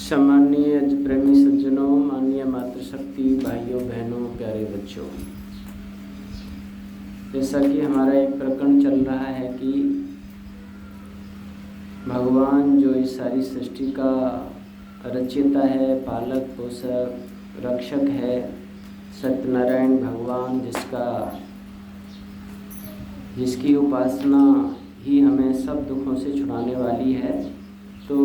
सम्मानीय प्रेमी सज्जनों, माननीय मातृशक्ति भाइयों बहनों, प्यारे बच्चों, जैसा कि हमारा एक प्रकरण चल रहा है कि भगवान जो इस सारी सृष्टि का रचयिता है, पालक पोषक रक्षक है, सत्यनारायण भगवान जिसकी उपासना ही हमें सब दुखों से छुड़ाने वाली है, तो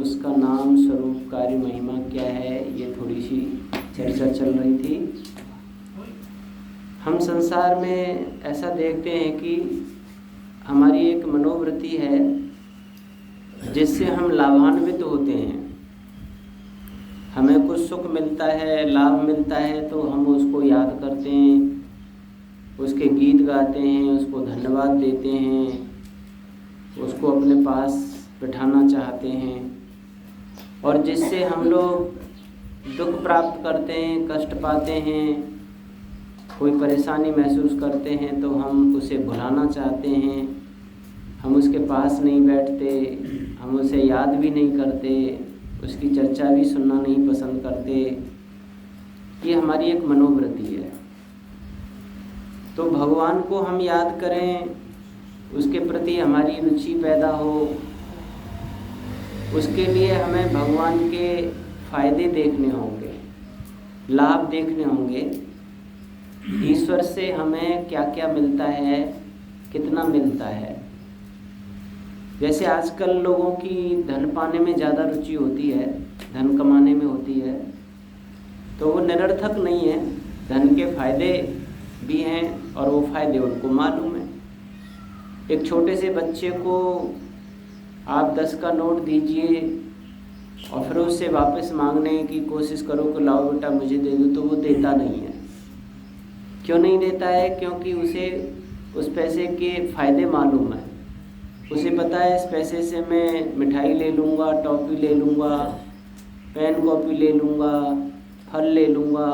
उसका नाम, स्वरूप, कार्य, महिमा क्या है, ये थोड़ी सी चर्चा चल रही थी। हम संसार में ऐसा देखते हैं कि हमारी एक मनोवृत्ति है जिससे हम लाभान्वित होते हैं। हमें कुछ सुख मिलता है, लाभ मिलता है, तो हम उसको याद करते हैं, उसके गीत गाते हैं, उसको धन्यवाद देते हैं, उसको अपने पास बिठाना चाहते हैं। और जिससे हम लोग दुख प्राप्त करते हैं, कष्ट पाते हैं, कोई परेशानी महसूस करते हैं, तो हम उसे भुलाना चाहते हैं। हम उसके पास नहीं बैठते, हम उसे याद भी नहीं करते, उसकी चर्चा भी सुनना नहीं पसंद करते। ये हमारी एक मनोवृत्ति है। तो भगवान को हम याद करें, उसके प्रति हमारी रुचि पैदा हो, उसके लिए हमें भगवान के फायदे देखने होंगे, लाभ देखने होंगे। ईश्वर से हमें क्या क्या मिलता है, कितना मिलता है। जैसे आजकल लोगों की धन पाने में ज़्यादा रुचि होती है, धन कमाने में होती है, तो वो निरर्थक नहीं है। धन के फायदे भी हैं और वो फायदे उनको मालूम है। एक छोटे से बच्चे को आप 10 का नोट दीजिए और फिर उससे वापस मांगने की कोशिश करो कि लाओ बेटा मुझे दे दो, तो वो देता नहीं है। क्यों नहीं देता है? क्योंकि उसे उस पैसे के फ़ायदे मालूम है। उसे पता है इस पैसे से मैं मिठाई ले लूँगा, टॉफ़ी ले लूँगा, पेन कॉपी ले लूँगा, फल ले लूँगा,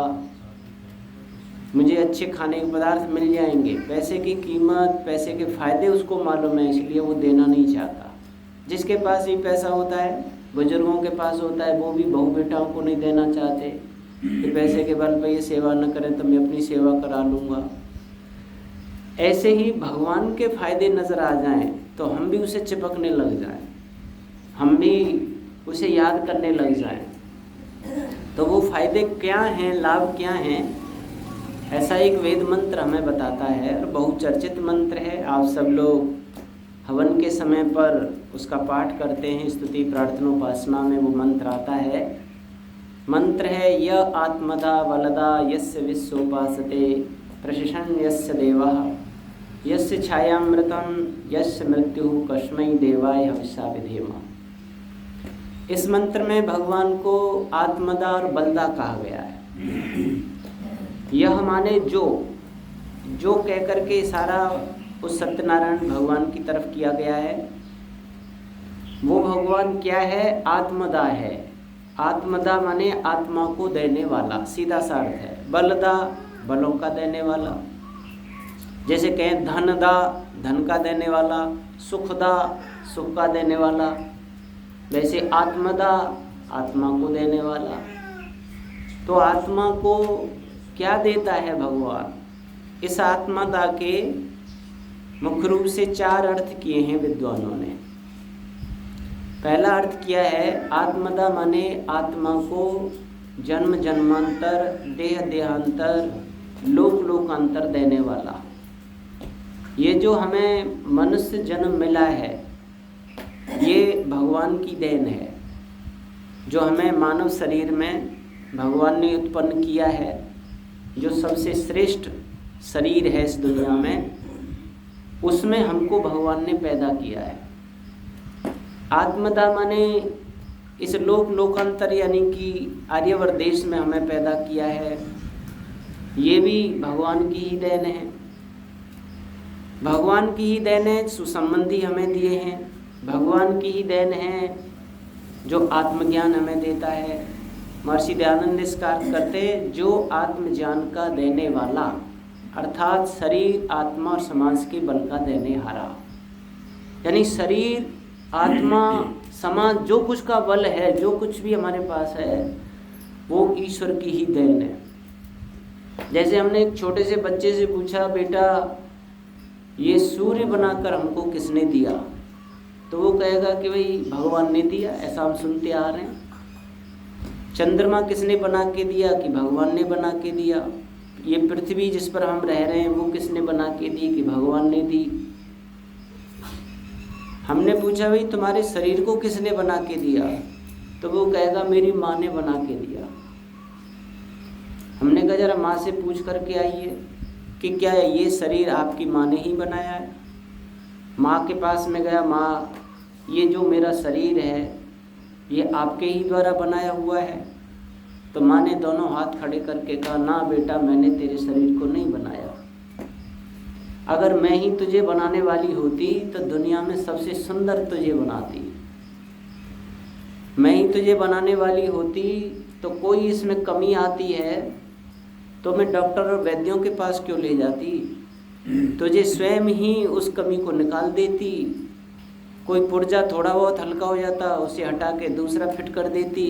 मुझे अच्छे खाने के पदार्थ मिल जाएंगे। पैसे की कीमत, पैसे के फ़ायदे उसको मालूम है, इसलिए वो देना नहीं चाहता। जिसके पास ही पैसा होता है, बुजुर्गों के पास होता है, वो भी बहू बेटाओं को नहीं देना चाहते कि पैसे के बल पर ये सेवा न करें तो मैं अपनी सेवा करा लूँगा। ऐसे ही भगवान के फायदे नज़र आ जाएं तो हम भी उसे चिपकने लग जाएं, हम भी उसे याद करने लग जाएं। तो वो फायदे क्या हैं, लाभ क्या हैं, ऐसा एक वेद मंत्र हमें बताता है और बहुचर्चित मंत्र है। आप सब लोग हवन के समय पर उसका पाठ करते हैं, स्तुति प्रार्थना उपासना में वो मंत्र आता है। मंत्र है य आत्मदा वलदा यस्य विश्वोपासते प्रशिषन् यस्य देवः यस्य छायामृतं यस्य मृत्युः कस्मै देवाय हविषा विधेम। इस मंत्र में भगवान को आत्मदा और बलदा कहा गया है। यह माने जो कह करके इशारा उस सत्यनारायण भगवान की तरफ किया गया है। वो भगवान क्या है? आत्मदा है। आत्मदा माने आत्मा को देने वाला, सीधा सा अर्थ है। बलदा, बलों का देने वाला। जैसे कहें धनदा, धन का देने वाला, सुखदा, सुख का देने वाला, वैसे आत्मदा, आत्मा को देने वाला। तो आत्मा को क्या देता है भगवान? इस आत्मदा के मुख्य रूप से 4 अर्थ किए हैं विद्वानों ने। पहला अर्थ किया है आत्मदा माने आत्मा को जन्म जन्मांतर, देह देहांतर, लोक लोकांतर देने वाला। ये जो हमें मनुष्य जन्म मिला है, ये भगवान की देन है। जो हमें मानव शरीर में भगवान ने उत्पन्न किया है, जो सबसे श्रेष्ठ शरीर है इस दुनिया में, उसमें हमको भगवान ने पैदा किया है। आत्मदा माने इस लोक लोकांतर यानी कि आर्यवर्त देश में हमें पैदा किया है, ये भी भगवान की ही देन है। भगवान की ही देन है, सुसंबंधी हमें दिए हैं। भगवान की ही देन है जो आत्मज्ञान हमें देता है। महर्षि दयानंद इसका अर्थ करते हैं जो आत्मज्ञान का देने वाला, अर्थात शरीर, आत्मा और समाज के बल का देने हारा। यानी शरीर, आत्मा, समाज जो कुछ का बल है, जो कुछ भी हमारे पास है, वो ईश्वर की ही देन है। जैसे हमने एक छोटे से बच्चे से पूछा, बेटा ये सूर्य बनाकर हमको किसने दिया, तो वो कहेगा कि भाई भगवान ने दिया, ऐसा हम सुनते आ रहे हैं। चंद्रमा किसने बना के दिया, कि भगवान ने बना के दिया। ये पृथ्वी जिस पर हम रह रहे हैं वो किसने बना के दी, कि भगवान ने दी। हमने पूछा भाई तुम्हारे शरीर को किसने बना के दिया, तो वो कहेगा मेरी माँ ने बना के दिया। हमने कहा जरा माँ से पूछ करके आइए कि क्या ये शरीर आपकी माँ ने ही बनाया है। माँ के पास में गया, माँ ये जो मेरा शरीर है ये आपके ही द्वारा बनाया हुआ है। तो माँ ने दोनों हाथ खड़े करके कहा, ना बेटा, मैंने तेरे शरीर को नहीं बनाया। अगर मैं ही तुझे बनाने वाली होती तो दुनिया में सबसे सुंदर तुझे बनाती। मैं ही तुझे बनाने वाली होती तो कोई इसमें कमी आती है तो मैं डॉक्टर और वैद्यों के पास क्यों ले जाती, तुझे स्वयं ही उस कमी को निकाल देती। कोई पुर्जा थोड़ा बहुत हल्का हो जाता, उसे हटा के दूसरा फिट कर देती,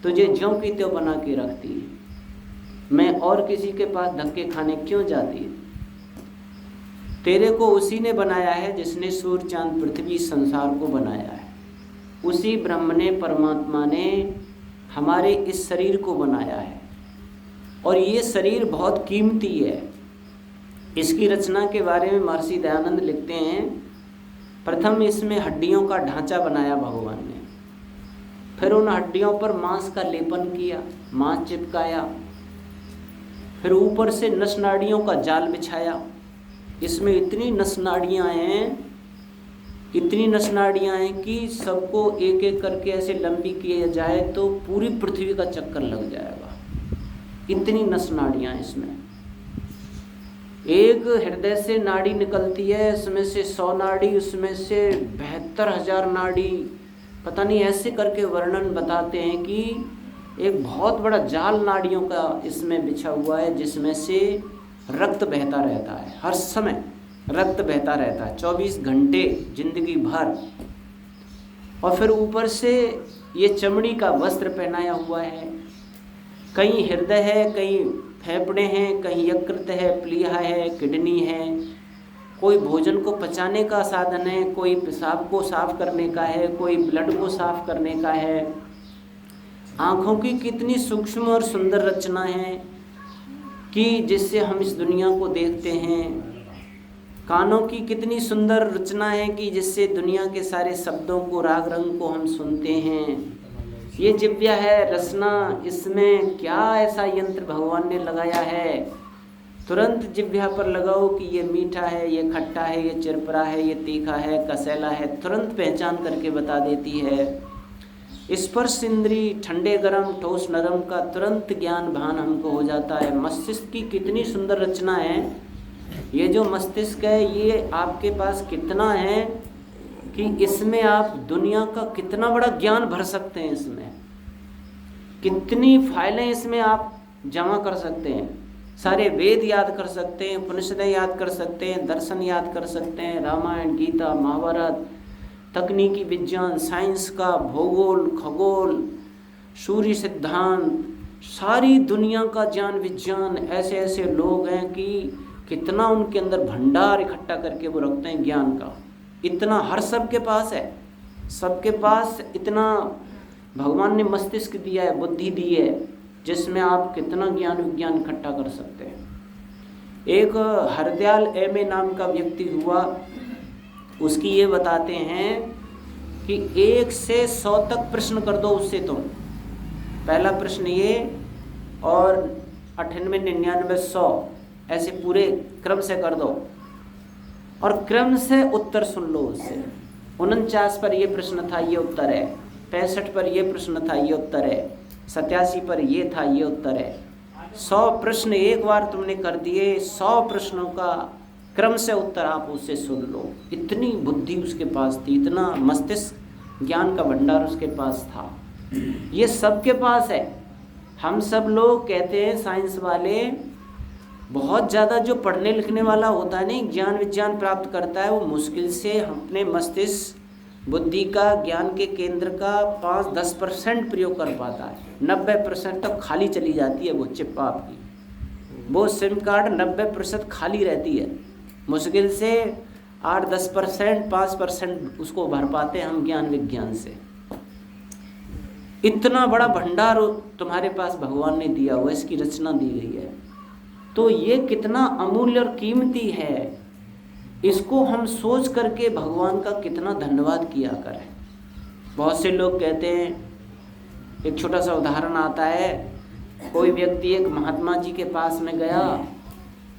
तुझे ज्यों की त्यों बना के रखती। मैं और किसी के पास धक्के खाने क्यों जाती। तेरे को उसी ने बनाया है जिसने सूर्य चांद पृथ्वी संसार को बनाया है। उसी ब्रह्म ने, परमात्मा ने हमारे इस शरीर को बनाया है और ये शरीर बहुत कीमती है। इसकी रचना के बारे में महर्षि दयानंद लिखते हैं, प्रथम इसमें हड्डियों का ढांचा बनाया भगवान ने, फिर उन हड्डियों पर मांस का लेपन किया, मांस चिपकाया, फिर ऊपर से नस नाड़ियों का जाल बिछाया। इसमें इतनी नस नाड़ियाँ हैं, इतनी नस नाड़ियाँ हैं कि सबको एक एक करके ऐसे लंबी किया जाए तो पूरी पृथ्वी का चक्कर लग जाएगा। इतनी नस नाड़ियाँ इसमें। एक हृदय से नाड़ी निकलती है, इसमें से 100 नाड़ी, उसमें से 72,000 नाड़ी, पता नहीं ऐसे करके वर्णन बताते हैं कि एक बहुत बड़ा जाल नाड़ियों का इसमें बिछा हुआ है, जिसमें से रक्त बहता रहता है, हर समय रक्त बहता रहता है 24 घंटे जिंदगी भर। और फिर ऊपर से ये चमड़ी का वस्त्र पहनाया हुआ है। कहीं हृदय है, कहीं फेफड़े हैं, कहीं यकृत है, प्लीहा है, किडनी है, कोई भोजन को पचाने का साधन है, कोई पेशाब को साफ करने का है, कोई ब्लड को साफ करने का है। आँखों की कितनी सूक्ष्म और सुंदर रचना है कि जिससे हम इस दुनिया को देखते हैं। कानों की कितनी सुंदर रचना है कि जिससे दुनिया के सारे शब्दों को, राग रंग को हम सुनते हैं। ये जिह्वा है रचना, इसमें क्या ऐसा यंत्र भगवान ने लगाया है। तुरंत जिह्वा पर लगाओ कि ये मीठा है, ये खट्टा है, ये चिरपरा है, ये तीखा है, कसैला है, तुरंत पहचान करके बता देती है। स्पर्श इंद्री, ठंडे गरम, ठोस नरम का तुरंत ज्ञान भान हमको हो जाता है। मस्तिष्क की कितनी सुंदर रचना है। ये जो मस्तिष्क है ये आपके पास कितना है कि इसमें आप दुनिया का कितना बड़ा ज्ञान भर सकते हैं। इसमें कितनी फाइलें इसमें आप जमा कर सकते हैं। सारे वेद याद कर सकते हैं, उपनिषदें याद कर सकते हैं, दर्शन याद कर सकते हैं, रामायण, गीता, महाभारत, तकनीकी विज्ञान, साइंस का, भूगोल, खगोल, सूर्य सिद्धांत, सारी दुनिया का ज्ञान विज्ञान। ऐसे ऐसे लोग हैं कि कितना उनके अंदर भंडार इकट्ठा करके वो रखते हैं ज्ञान का। इतना हर सबके पास है, सबके पास इतना भगवान ने मस्तिष्क दिया है, बुद्धि दी है, जिसमें आप कितना ज्ञान विज्ञान इकट्ठा कर सकते हैं। एक हरदयाल एम.ए. नाम का व्यक्ति हुआ, उसकी ये बताते हैं कि 1 से 100 तक प्रश्न कर दो उससे तुम। पहला प्रश्न ये, और 98, 99, 100 ऐसे पूरे क्रम से कर दो और क्रम से उत्तर सुन लो उससे। 49 पर ये प्रश्न था, ये उत्तर है। 65 पर ये प्रश्न था, ये उत्तर है। 87 पर ये था, ये उत्तर है। 100 प्रश्न एक बार तुमने कर दिए, 100 प्रश्नों का क्रम से उत्तर आप उससे सुन लो। इतनी बुद्धि उसके पास थी, इतना मस्तिष्क ज्ञान का भंडार उसके पास था। ये सबके पास है। हम सब लोग कहते हैं साइंस वाले, बहुत ज़्यादा जो पढ़ने लिखने वाला होता है नहीं, ज्ञान विज्ञान प्राप्त करता है, वो मुश्किल से अपने मस्तिष्क बुद्धि का, ज्ञान के केंद्र का 5-10% प्रयोग कर पाता है। 90% तक खाली चली जाती है वो चिप आपकी, वो सिम कार्ड 90% खाली रहती है। मुश्किल से 8-10%, 5% उसको भर पाते हैं हम ज्ञान विज्ञान से। इतना बड़ा भंडार तुम्हारे पास भगवान ने दिया हुआ, इसकी रचना दी गई है। तो ये कितना अमूल्य और कीमती है, इसको हम सोच करके भगवान का कितना धन्यवाद किया करें। बहुत से लोग कहते हैं, एक छोटा सा उदाहरण आता है, कोई व्यक्ति एक महात्मा जी के पास में गया,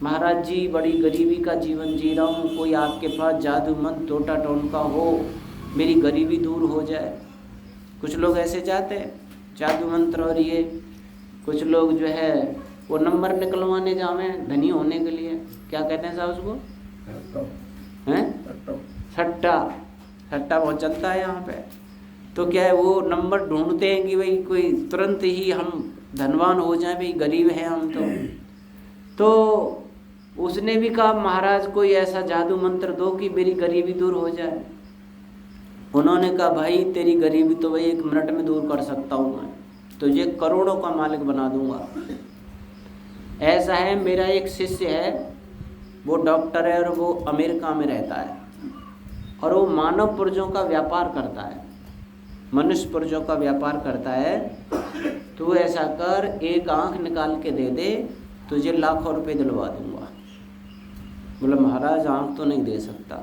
महाराज जी बड़ी गरीबी का जीवन जी रहा हूँ, कोई आपके पास जादू मंत्र टोटा टोनका हो, मेरी गरीबी दूर हो जाए। कुछ लोग ऐसे चाहते हैं जादू मंत्र, और ये कुछ लोग जो है वो नंबर निकलवाने जावे धनी होने के लिए, क्या कहते हैं साहब उसको, हैं सट्टा। सट्टा बहुत चलता है यहाँ पे। तो क्या है, वो नंबर ढूंढते हैं कि भाई कोई तुरंत ही हम धनवान हो जाएं, भाई गरीब हैं हम तो उसने भी कहा महाराज कोई ऐसा जादू मंत्र दो कि मेरी गरीबी दूर हो जाए। उन्होंने कहा भाई तेरी गरीबी तो भाई 1 मिनट में दूर कर सकता हूँ मैं, तुझे करोड़ों का मालिक बना दूंगा। ऐसा है, मेरा एक शिष्य है, वो डॉक्टर है और वो अमेरिका में रहता है, और वो मानव पुर्जों का व्यापार करता है, मनुष्य पुर्जों का व्यापार करता है। तो ऐसा कर, एक आंख निकाल के दे दे, तुझे लाखों रुपए दिलवा दूंगा। बोला महाराज आंख तो नहीं दे सकता।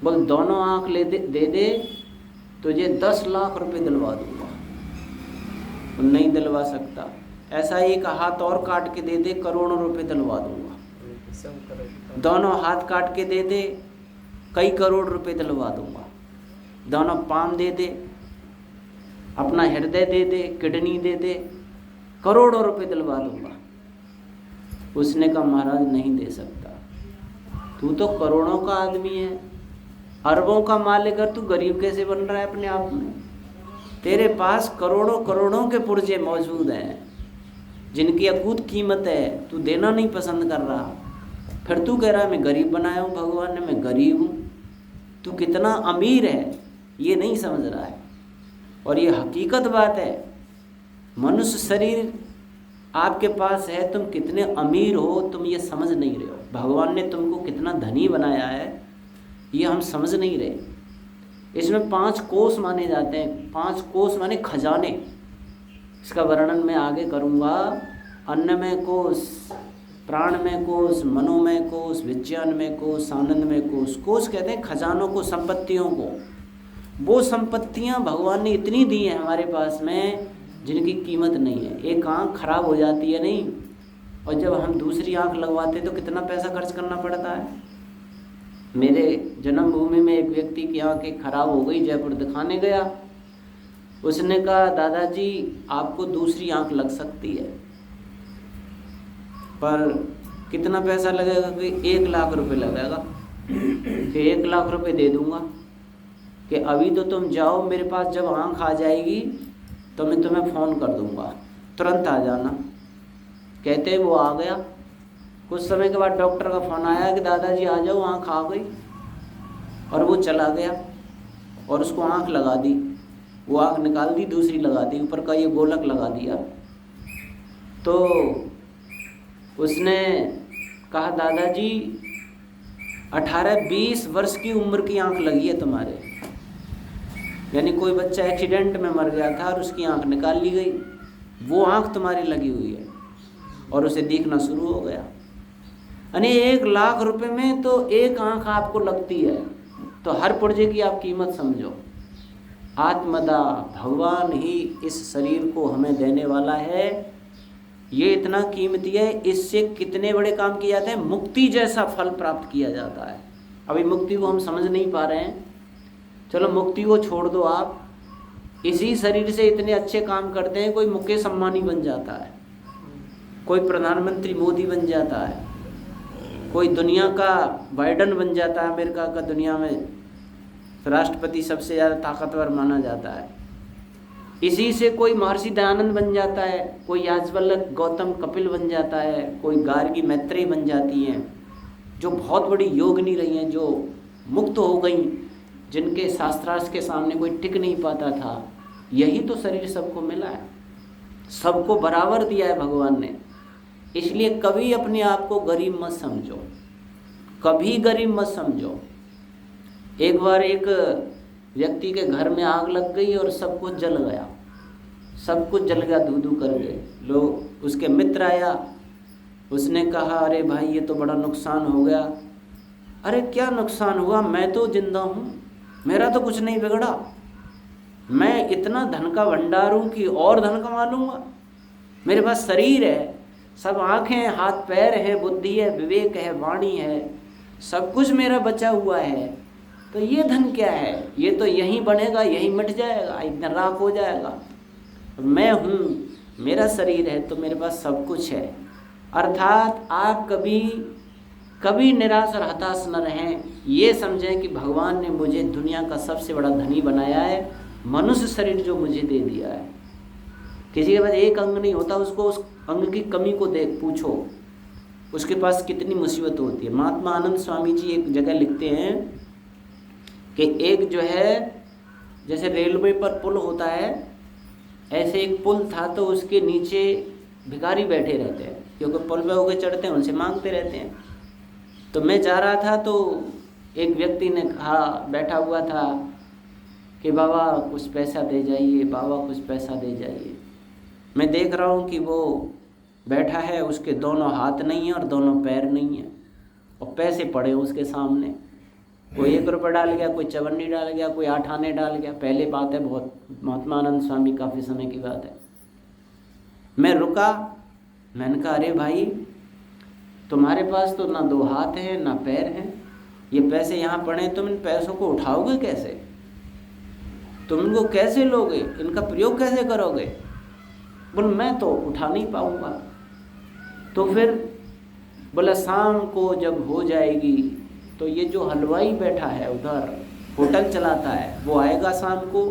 बोल दोनों आंख दे दे, तुझे 10 लाख रुपए दिलवा दूंगा। नहीं दिलवा सकता। ऐसा एक हाथ और काट के दे दे, करोड़ों रुपए दिलवा दूंगा। दोनों हाथ काट के दे दे, कई करोड़ रुपए दिलवा दूंगा। दोनों पाम दे दे, अपना हृदय दे दे, किडनी दे दे, करोड़ों रुपए दिलवा दूंगा। उसने कहा महाराज नहीं दे सकता, तू तो करोड़ों का आदमी है, अरबों का मालिक है, तू गरीब कैसे बन रहा है अपने आप में? तेरे पास करोड़ों करोड़ों के पुर्जे मौजूद हैं जिनकी अकूत कीमत है, तू देना नहीं पसंद कर रहा। फिर तू कह रहा है मैं गरीब बनाया हूँ भगवान ने, मैं गरीब हूँ। तू कितना अमीर है ये नहीं समझ रहा है। और ये हकीकत बात है, मनुष्य शरीर आपके पास है, तुम कितने अमीर हो तुम ये समझ नहीं रहे हो। भगवान ने तुमको कितना धनी बनाया है ये हम समझ नहीं रहे। इसमें 5 कोष माने जाते हैं। 5 कोष माने खजाने। इसका वर्णन मैं आगे करूँगा। अन्नमय कोष, प्राणमय कोष, मनोमय कोष, विज्ञानमय कोष, आनंदमय कोष। कोष कहते हैं खजानों को, संपत्तियों को। वो संपत्तियां भगवान ने इतनी दी हैं हमारे पास में जिनकी कीमत नहीं है। एक आँख खराब हो जाती है नहीं, और जब हम दूसरी आँख लगवाते तो कितना पैसा खर्च करना पड़ता है। मेरे जन्मभूमि में एक व्यक्ति की आँख एक खराब हो गई, जयपुर दिखाने गया। उसने कहा दादाजी आपको दूसरी आँख लग सकती है, पर कितना पैसा लगेगा? कि 1 लाख रुपए लगेगा। कि 1 लाख रुपए दे दूंगा, कि अभी तो तुम जाओ, मेरे पास जब आँख आ जाएगी तो मैं तुम्हें फ़ोन कर दूंगा, तुरंत आ जाना। कहते वो आ गया। कुछ समय के बाद डॉक्टर का फ़ोन आया कि दादाजी आ जाओ, आँख आ गई। और वो चला गया और उसको आँख लगा दी। वो आँख निकाल दी, दूसरी लगा दी, ऊपर का ये गोलक लगा दिया। तो उसने कहा दादाजी 18-20 वर्ष की उम्र की आँख लगी है तुम्हारे। यानी कोई बच्चा एक्सीडेंट में मर गया था और उसकी आँख निकाल ली गई, वो आँख तुम्हारी लगी हुई है, और उसे देखना शुरू हो गया। यानी 1 लाख रुपए में तो एक आँख आपको लगती है। तो हर पुर्जे की आप कीमत समझो। आत्मदा, भगवान ही इस शरीर को हमें देने वाला है। ये इतना कीमती है, इससे कितने बड़े काम किए जाते हैं। मुक्ति जैसा फल प्राप्त किया जाता है। अभी मुक्ति को हम समझ नहीं पा रहे हैं। चलो मुक्ति को छोड़ दो, आप इसी शरीर से इतने अच्छे काम करते हैं। कोई मुकेश अंबानी बन जाता है, कोई प्रधानमंत्री मोदी बन जाता है, कोई दुनिया का बाइडन बन जाता है। अमेरिका का दुनिया में राष्ट्रपति सबसे ज़्यादा ताकतवर माना जाता है। इसी से कोई महर्षि दयानंद बन जाता है, कोई याज्ञवल्क्य, गौतम, कपिल बन जाता है, कोई गार्गी, मैत्रेयी बन जाती हैं, जो बहुत बड़ी योगिनी रही हैं, जो मुक्त हो गई, जिनके शास्त्रार्थ के सामने कोई टिक नहीं पाता था, यही तो शरीर सबको मिला है, सबको बराबर दिया है भगवान ने। इसलिए कभी अपने आप को गरीब मत समझो, कभी गरीब मत समझो। एक बार एक व्यक्ति के घर में आग लग गई और सब कुछ जल गया, सब कुछ जल गया, धू धू कर गए। लोग, उसके मित्र आया, उसने कहा अरे भाई ये तो बड़ा नुकसान हो गया। अरे क्या नुकसान हुआ, मैं तो जिंदा हूँ, मेरा तो कुछ नहीं बिगड़ा, मैं इतना धन का भंडार हूँ कि और धन कमा लूँगा, मेरे पास शरीर है, सब आँखें हैं, हाथ पैर है, बुद्धि है, विवेक है, वाणी है, सब कुछ मेरा बचा हुआ है, तो ये धन क्या है, ये तो यहीं बनेगा, यहीं मिट जाएगा, एक दिन राख हो जाएगा। मैं हूँ, मेरा शरीर है, तो मेरे पास सब कुछ है। अर्थात आप कभी निराश और हताश न रहें, ये समझें कि भगवान ने मुझे दुनिया का सबसे बड़ा धनी बनाया है, मनुष्य शरीर जो मुझे दे दिया है। किसी के पास एक अंग नहीं होता, उसको उस अंग की कमी को देख पूछो, उसके पास कितनी मुसीबत होती है। महात्मा आनंद स्वामी जी एक जगह लिखते हैं कि एक जो है, जैसे रेलवे पर पुल होता है, ऐसे एक पुल था, तो उसके नीचे भिखारी बैठे रहते हैं, क्योंकि पुल पे होकर चढ़ते हैं, उनसे मांगते रहते हैं। तो मैं जा रहा था, तो एक व्यक्ति ने कहा, बैठा हुआ था, कि बाबा कुछ पैसा दे जाइए, बाबा कुछ पैसा दे जाइए। मैं देख रहा हूँ कि वो बैठा है, उसके दोनों हाथ नहीं हैं और दोनों पैर नहीं हैं, और पैसे पड़े हैं उसके सामने। कोई 1 रुपये डाल गया, कोई 54 डाल गया, कोई 8 आने डाल गया। पहले बात है, बहुत महात्मा आनंद स्वामी काफ़ी समय की बात है। मैं रुका, मैंने कहा अरे भाई तुम्हारे पास तो ना 2 हाथ हैं ना पैर हैं, ये पैसे यहाँ पड़े, तुम इन पैसों को उठाओगे कैसे, तुम इनको कैसे लोगे, इनका प्रयोग कैसे करोगे? बोल मैं तो उठा नहीं पाऊँगा। तो फिर बोला शाम को जब हो जाएगी तो ये जो हलवाई बैठा है उधर, होटल चलाता है, वो आएगा शाम को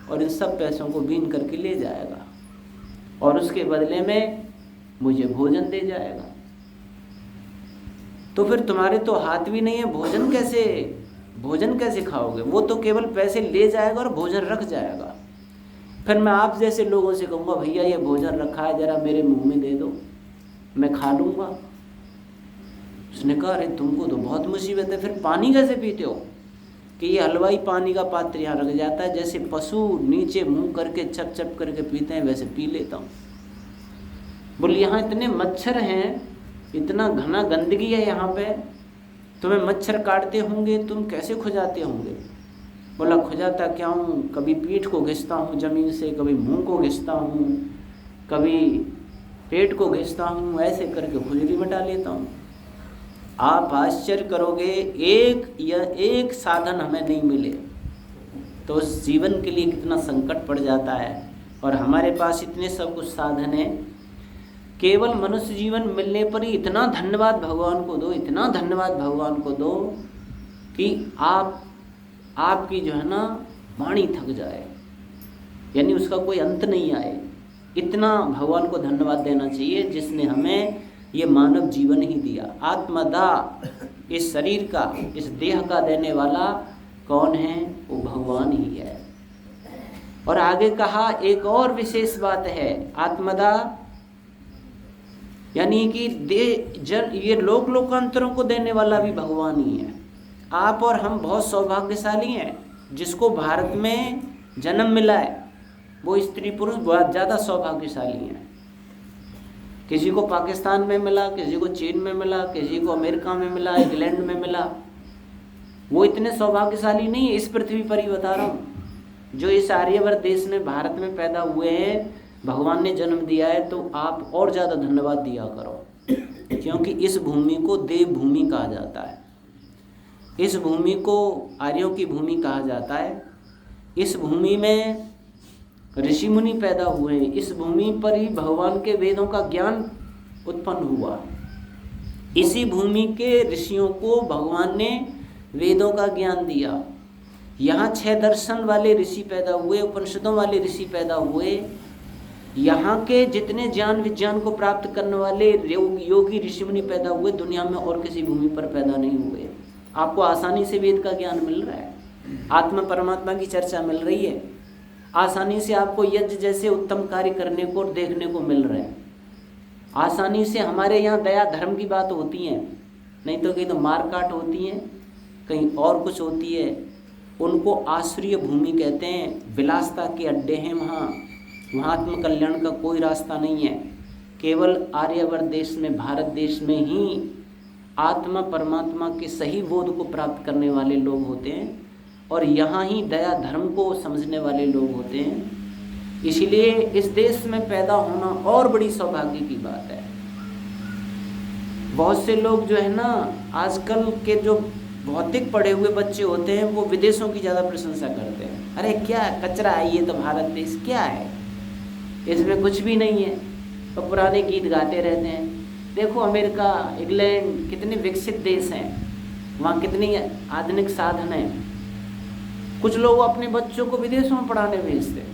और इन सब पैसों को बीन करके ले जाएगा, और उसके बदले में मुझे भोजन दे जाएगा। तो फिर तुम्हारे तो हाथ भी नहीं है, भोजन कैसे खाओगे? वो तो केवल पैसे ले जाएगा और भोजन रख जाएगा। फिर मैं आप जैसे लोगों से कहूँगा भैया ये भोजन रखा है, जरा मेरे मुंह में दे दो, मैं खा लूँगा। उसने कहा अरे तुमको तो बहुत मुसीबत है, फिर पानी कैसे पीते हो? कि ये हलवाई पानी का पात्र यहाँ रख जाता है, जैसे पशु नीचे मुंह करके चप चप करके पीते हैं, वैसे पी लेता हूँ। बोले यहाँ इतने मच्छर हैं, इतना घना गंदगी है यहाँ पे, तुम्हें मच्छर काटते होंगे, तुम कैसे खुजाते होंगे? बोला खुजाता क्या हूँ, कभी पीठ को घिसता हूँ ज़मीन से, कभी मुंह को घिसता हूँ, कभी पेट को घिसता हूँ, ऐसे करके खुजली मिटा लेता हूँ। आप आश्चर्य करोगे, एक साधन हमें नहीं मिले तो उस जीवन के लिए कितना संकट पड़ जाता है। और हमारे पास इतने सब कुछ साधन हैं, केवल मनुष्य जीवन मिलने पर ही इतना धन्यवाद भगवान को दो, इतना धन्यवाद भगवान को दो कि आपकी जो है ना वाणी थक जाए, यानी उसका कोई अंत नहीं आए। इतना भगवान को धन्यवाद देना चाहिए जिसने हमें ये मानव जीवन ही दिया। आत्मदा, इस शरीर का, इस देह का देने वाला कौन है? वो भगवान ही है। और आगे कहा एक और विशेष बात है, आत्मदा यानी कि ये लोकांतरों को देने वाला भी भगवान ही है। आप और हम बहुत सौभाग्यशाली हैं, जिसको भारत में जन्म मिला है वो स्त्री पुरुष बहुत ज़्यादा सौभाग्यशाली हैं। किसी को पाकिस्तान में मिला, किसी को चीन में मिला, किसी को अमेरिका में मिला, इंग्लैंड में मिला, वो इतने सौभाग्यशाली नहीं है इस पृथ्वी पर ही बता रहा हूँ। जो इस आर्यवर्त देश में, भारत में पैदा हुए हैं, भगवान ने जन्म दिया है, तो आप और ज़्यादा धन्यवाद दिया करो, क्योंकि इस भूमि को देव भूमि कहा जाता है, इस भूमि को आर्यों की भूमि कहा जाता है। इस भूमि में ऋषि मुनि पैदा हुए, इस भूमि पर ही भगवान के वेदों का ज्ञान उत्पन्न हुआ। इसी भूमि के ऋषियों को भगवान ने वेदों का ज्ञान दिया। यहाँ 6 दर्शन वाले ऋषि पैदा हुए, उपनिषदों वाले ऋषि पैदा हुए। यहाँ के जितने ज्ञान विज्ञान को प्राप्त करने वाले योगी ऋषि मुनि पैदा हुए, दुनिया में और किसी भूमि पर पैदा नहीं हुए। आपको आसानी से वेद का ज्ञान मिल रहा है, आत्मा परमात्मा की चर्चा मिल रही है, आसानी से आपको यज्ञ जैसे उत्तम कार्य करने को देखने को मिल रहा है, आसानी से हमारे यहाँ दया धर्म की बात होती है, नहीं तो कहीं तो मार काट होती है, कहीं और कुछ होती है। उनको आश्रय भूमि कहते हैं, विलासता के अड्डे हैं वहाँ आत्म कल्याण का कोई रास्ता नहीं है। केवल आर्यवर्त देश में, भारत देश में ही आत्मा परमात्मा के सही बोध को प्राप्त करने वाले लोग होते हैं, और यहाँ ही दया धर्म को समझने वाले लोग होते हैं। इसीलिए इस देश में पैदा होना और बड़ी सौभाग्य की बात है। बहुत से लोग जो है ना, आजकल के जो भौतिक पढ़े हुए बच्चे होते हैं, वो विदेशों की ज़्यादा प्रशंसा करते हैं। अरे क्या कचरा है ये तो भारत देश, क्या है इसमें, कुछ भी नहीं है, तो पुराने गीत गाते रहते हैं। देखो अमेरिका, इंग्लैंड कितने विकसित देश हैं, वहाँ कितनी आधुनिक साधन हैं। कुछ लोग अपने बच्चों को विदेशों में पढ़ाने भेजते हैं।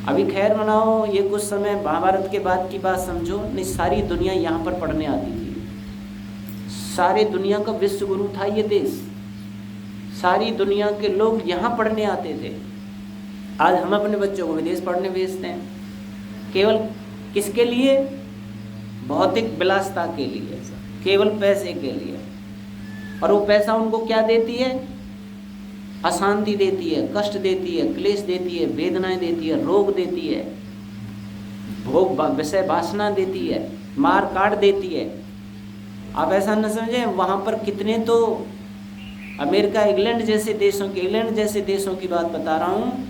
अभी खैर मनाओ, ये कुछ समय महाभारत के बाद की बात समझो, नहीं सारी दुनिया यहाँ पर पढ़ने आती थी, सारी दुनिया का विश्व गुरु था ये देश, सारी दुनिया के लोग यहाँ पढ़ने आते थे। आज हम अपने बच्चों को विदेश पढ़ने भेजते हैं, केवल किसके लिए? भौतिक विलासता के लिए, केवल पैसे के लिए। और वो पैसा उनको क्या देती है? अशांति देती है, कष्ट देती है, क्लेश देती है, वेदनाएं देती है, रोग देती है, भोग विषय वासना देती है, मार काट देती है। आप ऐसा न समझें, वहाँ पर कितने तो अमेरिका, इंग्लैंड जैसे देशों की बात बता रहा हूँ,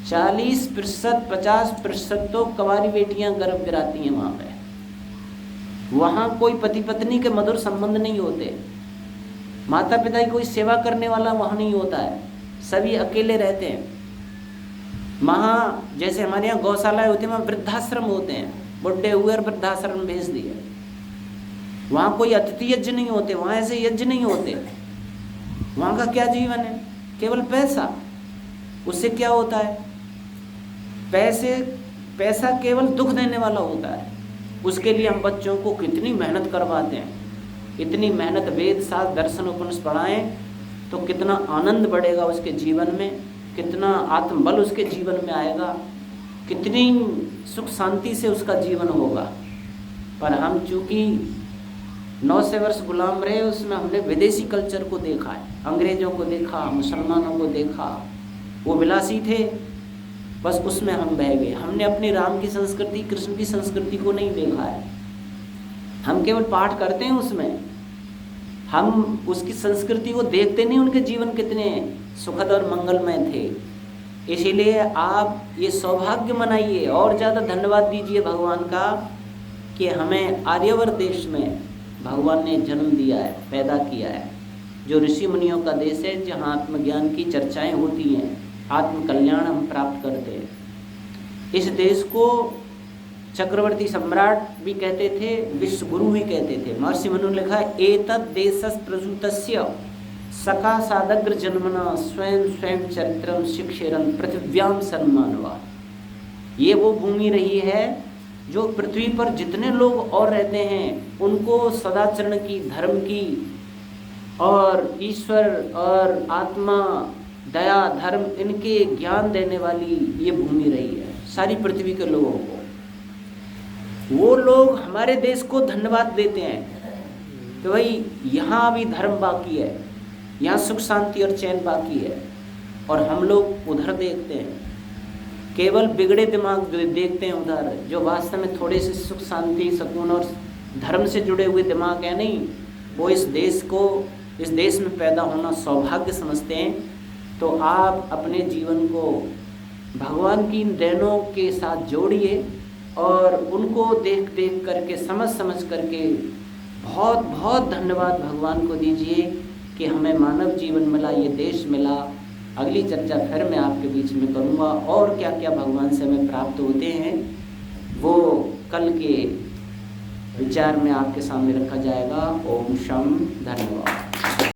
40% 50% तो कवारी बेटियां गर्भ गिराती हैं वहाँ पे। वहाँ कोई पति पत्नी के मधुर संबंध नहीं होते, माता पिता की कोई सेवा करने वाला वहाँ नहीं होता है, सभी अकेले रहते हैं। वहाँ जैसे हमारे यहाँ गौशालाएं होती हैं, वहाँ वृद्धाश्रम होते हैं, बुढ़े हुए और वृद्धाश्रम भेज दिए। वहाँ कोई अतिथि यज्ञ नहीं होते, वहाँ ऐसे यज्ञ नहीं होते। वहाँ का क्या जीवन है? केवल पैसा। उससे क्या होता है? पैसा केवल दुख देने वाला होता है। उसके लिए हम बच्चों को कितनी मेहनत करवाते हैं, इतनी मेहनत, वेद शास्त्र दर्शन उपनिषद पढ़ाएं तो कितना आनंद बढ़ेगा उसके जीवन में, कितना आत्मबल उसके जीवन में आएगा, कितनी सुख शांति से उसका जीवन होगा। पर हम चूँकि 900 वर्ष गुलाम रहे, उसमें हमने विदेशी कल्चर को देखा है, अंग्रेज़ों को देखा, मुसलमानों को देखा, वो विलासी थे, बस उसमें हम बह गए। हमने अपनी राम की संस्कृति, कृष्ण की संस्कृति को नहीं देखा है। हम केवल पाठ करते हैं उसमें, हम उसकी संस्कृति को देखते नहीं, उनके जीवन कितने सुखद और मंगलमय थे। इसीलिए आप ये सौभाग्य मनाइए और ज़्यादा धन्यवाद दीजिए भगवान का कि हमें आर्यवर्त देश में भगवान ने जन्म दिया है, पैदा किया है, जो ऋषि मुनियों का देश है, जहाँ आत्मज्ञान की चर्चाएं होती हैं, आत्म कल्याण हम प्राप्त करते हैं। इस देश को चक्रवर्ती सम्राट भी कहते थे, विश्व गुरु भी कहते थे। महर्षि मनु ने लिखा है, एतद् देशस् प्रसूतस्य सका सादग्र जन्मना स्वयं स्वयं चरित्रम शिक्षेरन पृथिव्याम सन्मानवा। ये वो भूमि रही है जो पृथ्वी पर जितने लोग और रहते हैं उनको सदाचरण की, धर्म की और ईश्वर और आत्मा, दया, धर्म, इनके ज्ञान देने वाली ये भूमि रही है सारी पृथ्वी के लोगों को। वो लोग हमारे देश को धन्यवाद देते हैं कि भाई यहाँ भी धर्म बाकी है, यहाँ सुख शांति और चैन बाकी है, और हम लोग उधर देखते हैं, केवल बिगड़े दिमाग देखते हैं उधर, जो वास्तव में थोड़े से सुख शांति सुकून और धर्म से जुड़े हुए दिमाग है नहीं, वो इस देश में पैदा होना सौभाग्य समझते हैं। तो आप अपने जीवन को भगवान की इन देनों के साथ जोड़िए और उनको देख देख करके, समझ करके बहुत बहुत धन्यवाद भगवान को दीजिए कि हमें मानव जीवन मिला, ये देश मिला। अगली चर्चा फिर मैं आपके बीच में करूँगा, और क्या क्या भगवान से हमें प्राप्त होते हैं वो कल के विचार में आपके सामने रखा जाएगा। ओम शम, धन्यवाद।